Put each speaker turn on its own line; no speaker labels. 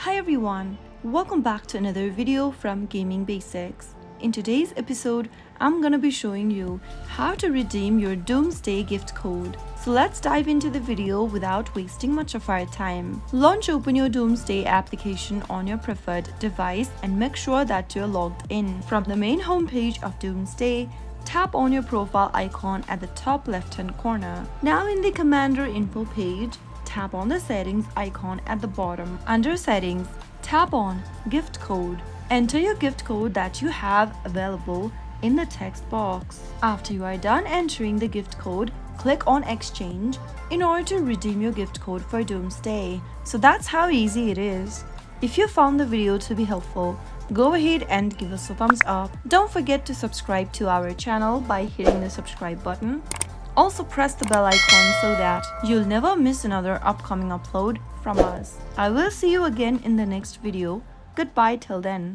Hi everyone, welcome back to another video from Gaming Basics. In today's episode, I'm gonna be showing you how to redeem your Doomsday gift code. So let's dive into the video without wasting much of our time. Open your Doomsday application on your preferred device and make sure that you're logged in. From the main homepage of Doomsday, tap on your profile icon at the top left-hand corner. Now in the Commander info page, tap on the settings icon at the bottom. Under settings, tap on gift code. Enter your gift code that you have available in the text box. After you are done entering the gift code, click on exchange in order to redeem your gift code for Doomsday. So that's how easy it is. If you found the video to be helpful, go ahead and give us a thumbs up. Don't forget to subscribe to our channel by hitting the subscribe button. Also press the bell icon so that you'll never miss another upcoming upload from us. I will see you again in the next video. Goodbye till then.